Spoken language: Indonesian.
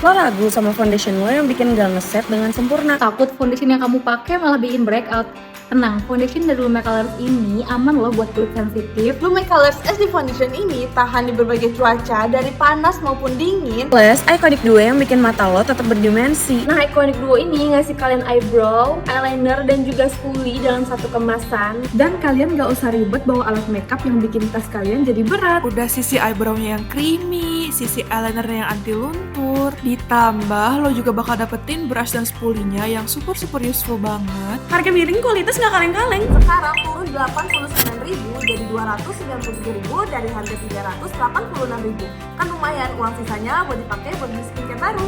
Lo ragu sama foundation lo yang bikin gak ngeset dengan sempurna. Takut foundation yang kamu pakai malah bikin breakout? Tenang, foundation dari Lumecolors ini aman loh buat kulit sensitif. Lumecolors SD Foundation ini tahan di berbagai cuaca, dari panas maupun dingin. Plus, Eyeconic Duo yang bikin mata lo tetap berdimensi. Nah, Eyeconic Duo ini ngasih kalian eyebrow, eyeliner, dan juga spoolie dalam satu kemasan. Dan kalian gak usah ribet bawa alat makeup yang bikin tas kalian jadi berat. Udah sisi eyebrow-nya yang creamy, sisi eyeliner-nya yang anti luntur, ditambah lo juga bakal dapetin brush dan spoolie-nya yang super useful banget. Harga miring kualitas gak kaleng-kaleng. Sekarang turun 89.000 jadi 297.000 dari harga 386.000. Kan lumayan uang sisanya buat dipakai buat beli skincare baru.